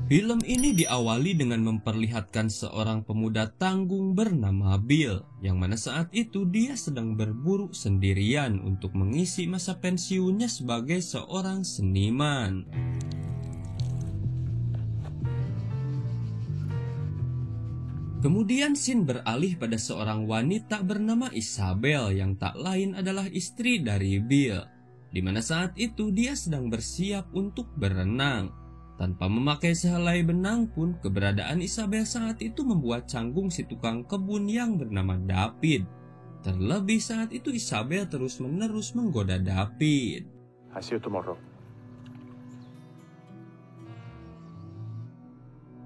Film ini diawali dengan memperlihatkan seorang pemuda tanggung bernama Bill, yang mana saat itu dia sedang berburu sendirian untuk mengisi masa pensiunnya sebagai seorang seniman. Kemudian scene beralih pada seorang wanita bernama Isabel yang tak lain adalah istri dari Bill, di mana saat itu dia sedang bersiap untuk berenang. Tanpa memakai sehelai benang pun, keberadaan Isabel saat itu membuat canggung si tukang kebun yang bernama David. Terlebih saat itu Isabel terus-menerus menggoda David. I see you tomorrow.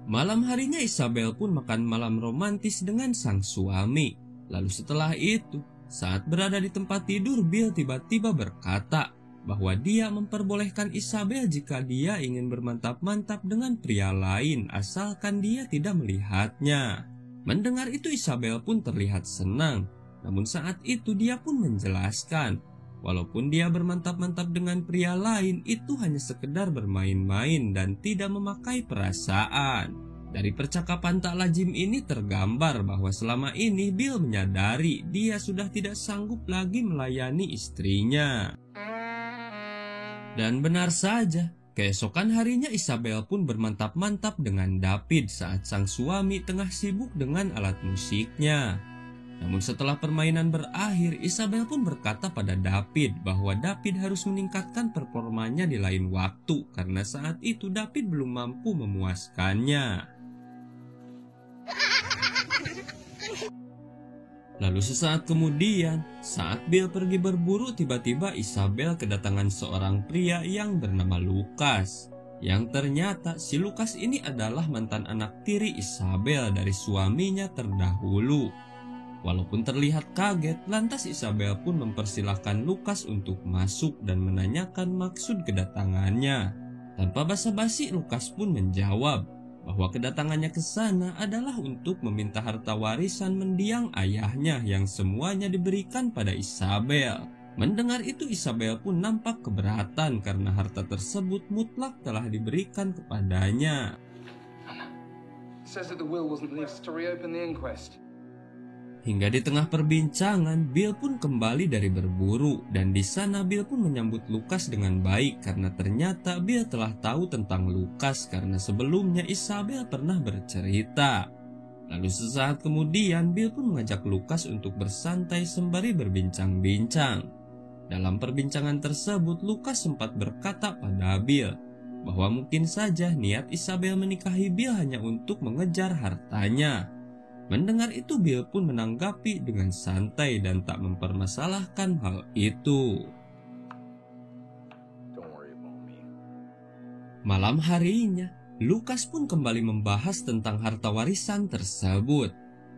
Malam harinya Isabel pun makan malam romantis dengan sang suami. Lalu setelah itu, saat berada di tempat tidur, Bill tiba-tiba berkata bahwa dia memperbolehkan Isabel jika dia ingin bermantap-mantap dengan pria lain asalkan dia tidak melihatnya. Mendengar itu Isabel pun terlihat senang, namun saat itu dia pun menjelaskan walaupun dia bermantap-mantap dengan pria lain itu hanya sekedar bermain-main dan tidak memakai perasaan. Dari percakapan tak lazim ini tergambar bahwa selama ini Bill menyadari dia sudah tidak sanggup lagi melayani istrinya. Dan benar saja, keesokan harinya Isabel pun bermantap-mantap dengan David saat sang suami tengah sibuk dengan alat musiknya. Namun setelah permainan berakhir, Isabel pun berkata pada David bahwa David harus meningkatkan performanya di lain waktu karena saat itu David belum mampu memuaskannya. Lalu sesaat kemudian, saat Bill pergi berburu, tiba-tiba Isabel kedatangan seorang pria yang bernama Lucas. Yang ternyata si Lucas ini adalah mantan anak tiri Isabel dari suaminya terdahulu. Walaupun terlihat kaget, lantas Isabel pun mempersilahkan Lucas untuk masuk dan menanyakan maksud kedatangannya. Tanpa basa-basi, Lucas pun menjawab bahwa kedatangannya ke sana adalah untuk meminta harta warisan mendiang ayahnya yang semuanya diberikan pada Isabel. Mendengar itu Isabel pun nampak keberatan karena harta tersebut mutlak telah diberikan kepadanya. Hingga di tengah perbincangan, Bill pun kembali dari berburu dan di sana Bill pun menyambut Lucas dengan baik karena ternyata Bill telah tahu tentang Lucas karena sebelumnya Isabel pernah bercerita. Lalu sesaat kemudian Bill pun mengajak Lucas untuk bersantai sembari berbincang-bincang. Dalam perbincangan tersebut, Lucas sempat berkata pada Bill bahwa mungkin saja niat Isabel menikahi Bill hanya untuk mengejar hartanya. Mendengar itu Bill pun menanggapi dengan santai dan tak mempermasalahkan hal itu. Malam harinya, Lucas pun kembali membahas tentang harta warisan tersebut.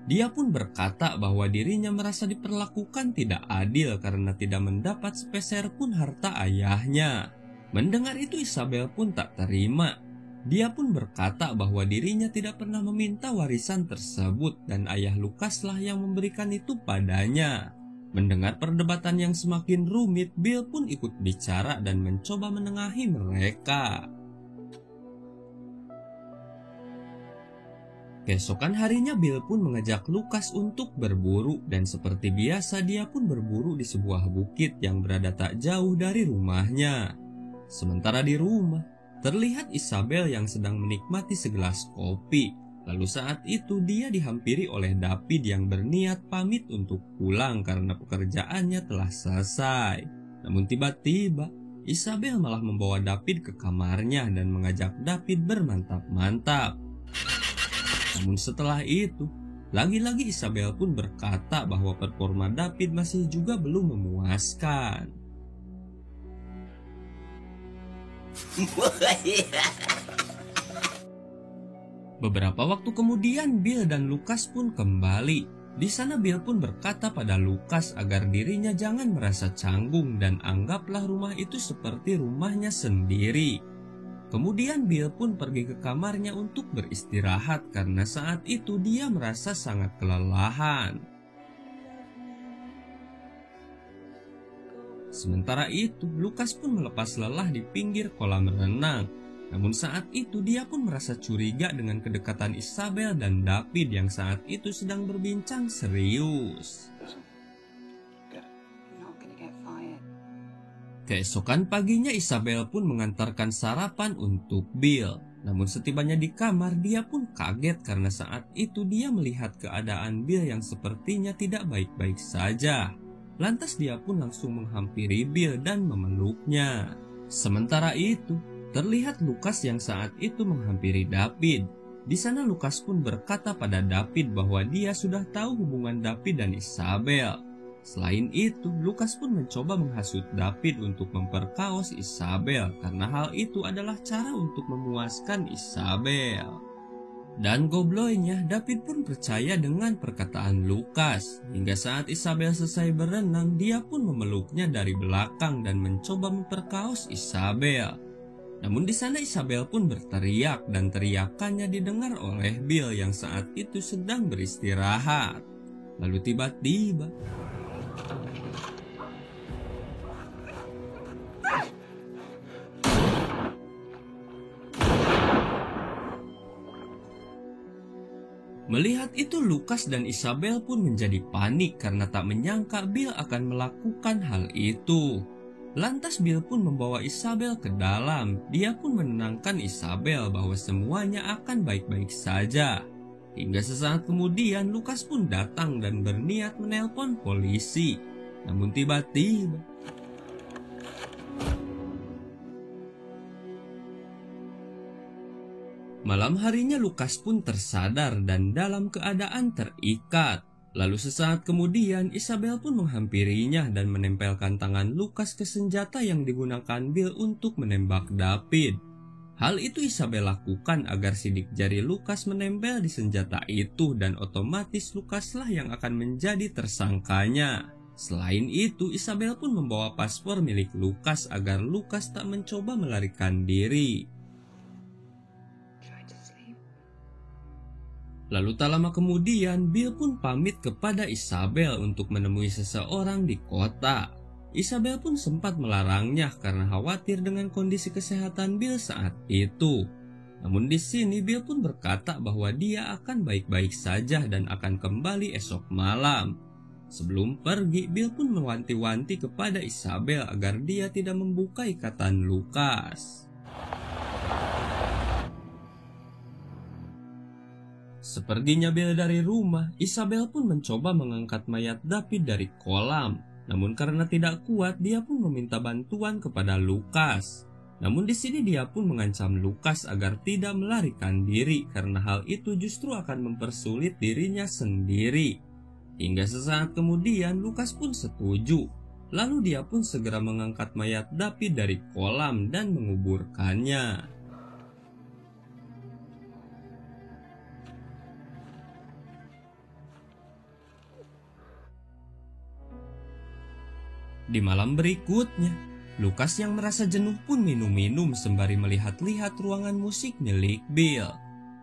Dia pun berkata bahwa dirinya merasa diperlakukan tidak adil karena tidak mendapat sepeser pun harta ayahnya. Mendengar itu Isabel pun tak terima. Dia pun berkata bahwa dirinya tidak pernah meminta warisan tersebut dan ayah Lucaslah yang memberikan itu padanya. Mendengar perdebatan yang semakin rumit, Bill pun ikut bicara dan mencoba menengahi mereka. Keesokan harinya Bill pun mengajak Lucas untuk berburu dan seperti biasa dia pun berburu di sebuah bukit yang berada tak jauh dari rumahnya. Sementara di rumah, terlihat Isabel yang sedang menikmati segelas kopi. Lalu saat itu dia dihampiri oleh David yang berniat pamit untuk pulang karena pekerjaannya telah selesai. Namun tiba-tiba Isabel malah membawa David ke kamarnya dan mengajak David bermantap-mantap. Namun setelah itu, lagi-lagi Isabel pun berkata bahwa performa David masih juga belum memuaskan. Beberapa waktu kemudian Bill dan Lucas pun kembali. Di sana Bill pun berkata pada Lucas agar dirinya jangan merasa canggung dan anggaplah rumah itu seperti rumahnya sendiri. Kemudian Bill pun pergi ke kamarnya untuk beristirahat karena saat itu dia merasa sangat kelelahan. Sementara itu, Lucas pun melepas lelah di pinggir kolam renang. Namun saat itu dia pun merasa curiga dengan kedekatan Isabel dan David yang saat itu sedang berbincang serius. Keesokan paginya Isabel pun mengantarkan sarapan untuk Bill. Namun setibanya di kamar dia pun kaget karena saat itu dia melihat keadaan Bill yang sepertinya tidak baik-baik saja. Lantas dia pun langsung menghampiri Bill dan memeluknya. Sementara itu, terlihat Lukas yang saat itu menghampiri David. Di sana Lukas pun berkata pada David bahwa dia sudah tahu hubungan David dan Isabel. Selain itu, Lukas pun mencoba menghasut David untuk memperkaos Isabel karena hal itu adalah cara untuk memuaskan Isabel. Dan gobloynya, David pun percaya dengan perkataan Lukas. Hingga saat Isabel selesai berenang, dia pun memeluknya dari belakang dan mencoba memperkaos Isabel. Namun di sana Isabel pun berteriak dan teriakannya didengar oleh Bill yang saat itu sedang beristirahat. Lalu tiba-tiba melihat itu, Lukas dan Isabel pun menjadi panik karena tak menyangka Bill akan melakukan hal itu. Lantas Bill pun membawa Isabel ke dalam. Dia pun menenangkan Isabel bahwa semuanya akan baik-baik saja. Hingga sesaat kemudian Lukas pun datang dan berniat menelpon polisi. Namun tiba-tiba malam harinya Lukas pun tersadar dan dalam keadaan terikat. Lalu sesaat kemudian Isabel pun menghampirinya dan menempelkan tangan Lukas ke senjata yang digunakan Bill untuk menembak David. Hal itu Isabel lakukan agar sidik jari Lukas menempel di senjata itu dan otomatis Lukaslah yang akan menjadi tersangkanya. Selain itu, Isabel pun membawa paspor milik Lukas agar Lukas tak mencoba melarikan diri. Lalu tak lama kemudian, Bill pun pamit kepada Isabel untuk menemui seseorang di kota. Isabel pun sempat melarangnya karena khawatir dengan kondisi kesehatan Bill saat itu. Namun di sini Bill pun berkata bahwa dia akan baik-baik saja dan akan kembali esok malam. Sebelum pergi, Bill pun mewanti-wanti kepada Isabel agar dia tidak membuka ikatan Lukas. Seperginya Bill dari rumah, Isabel pun mencoba mengangkat mayat David dari kolam. Namun karena tidak kuat, dia pun meminta bantuan kepada Lukas. Namun di sini dia pun mengancam Lukas agar tidak melarikan diri karena hal itu justru akan mempersulit dirinya sendiri. Hingga sesaat kemudian Lukas pun setuju. Lalu dia pun segera mengangkat mayat David dari kolam dan menguburkannya. Di malam berikutnya, Lukas yang merasa jenuh pun minum-minum sembari melihat-lihat ruangan musik milik Bill.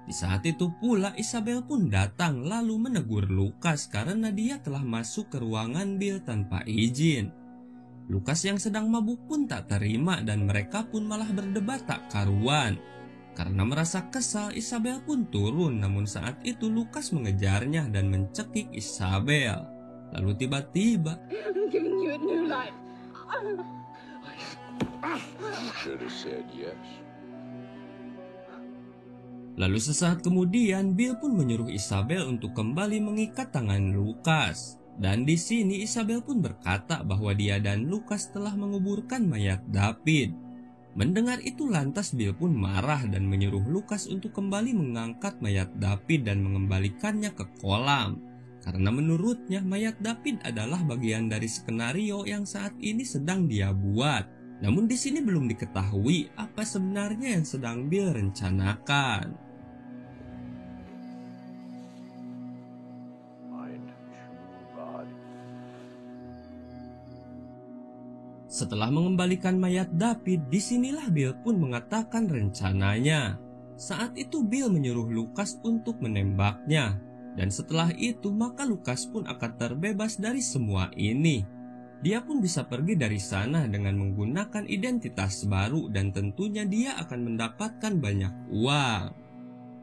Di saat itu pula Isabel pun datang lalu menegur Lukas karena dia telah masuk ke ruangan Bill tanpa izin. Lukas yang sedang mabuk pun tak terima dan mereka pun malah berdebat tak karuan. Karena merasa kesal, Isabel pun turun, namun saat itu Lukas mengejarnya dan mencekik Isabel. Lalu tiba-tiba lalu sesaat kemudian Bill pun menyuruh Isabel untuk kembali mengikat tangan Lukas. Dan di sini Isabel pun berkata bahwa dia dan Lukas telah menguburkan mayat David. Mendengar itu lantas Bill pun marah dan menyuruh Lukas untuk kembali mengangkat mayat David dan mengembalikannya ke kolam. Karena menurutnya mayat David adalah bagian dari skenario yang saat ini sedang dia buat. Namun di sini belum diketahui apa sebenarnya yang sedang Bill rencanakan. Setelah mengembalikan mayat David, disinilah Bill pun mengatakan rencananya. Saat itu Bill menyuruh Lukas untuk menembaknya. Dan setelah itu maka Lukas pun akan terbebas dari semua ini. dia pun bisa pergi dari sana dengan menggunakan identitas baru dan tentunya dia akan mendapatkan banyak uang.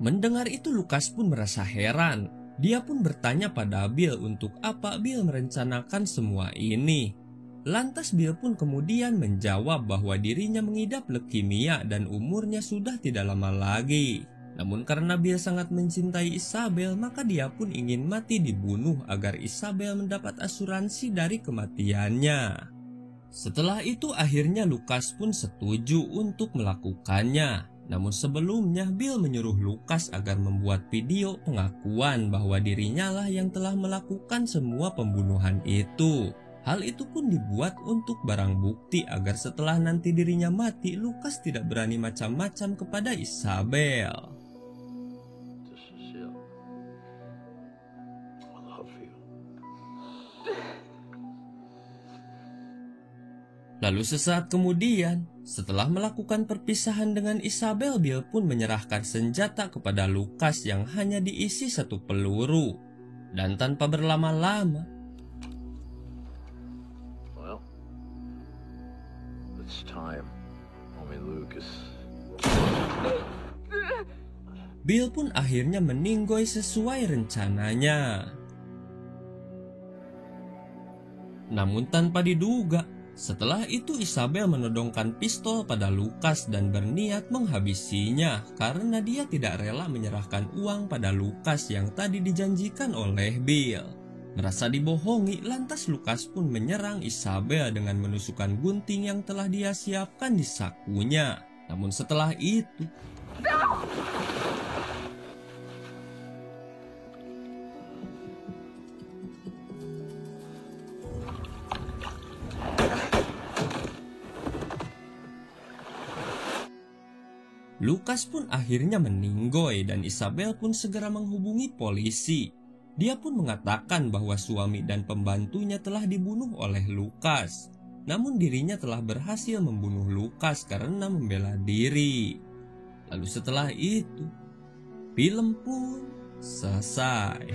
Mendengar itu Lukas pun merasa heran. Dia pun bertanya pada Bill untuk apa Bill merencanakan semua ini. Lantas Bill pun kemudian menjawab bahwa dirinya mengidap leukemia dan umurnya sudah tidak lama lagi. Namun karena Bill sangat mencintai Isabel, maka dia pun ingin mati dibunuh agar Isabel mendapat asuransi dari kematiannya. Setelah itu akhirnya Lukas pun setuju untuk melakukannya. Namun sebelumnya Bill menyuruh Lukas agar membuat video pengakuan bahwa dirinya lah yang telah melakukan semua pembunuhan itu. Hal itu pun dibuat untuk barang bukti agar setelah nanti dirinya mati, Lukas tidak berani macam-macam kepada Isabel. Lalu sesaat kemudian, setelah melakukan perpisahan dengan Isabel, Bill pun menyerahkan senjata kepada Lukas yang hanya diisi 1 peluru. Dan tanpa berlama-lama, well, it's time, Homie Lucas. Bill pun akhirnya meninggoy sesuai rencananya. Namun tanpa diduga, setelah itu Isabel menodongkan pistol pada Lukas dan berniat menghabisinya karena dia tidak rela menyerahkan uang pada Lukas yang tadi dijanjikan oleh Bill. Merasa dibohongi, lantas Lukas pun menyerang Isabel dengan menusukkan gunting yang telah dia siapkan di sakunya. Namun setelah itu, Lukas pun akhirnya meninggoy dan Isabel pun segera menghubungi polisi. Dia pun mengatakan bahwa suami dan pembantunya telah dibunuh oleh Lukas. Namun dirinya telah berhasil membunuh Lukas karena membela diri. Lalu setelah itu, film pun selesai.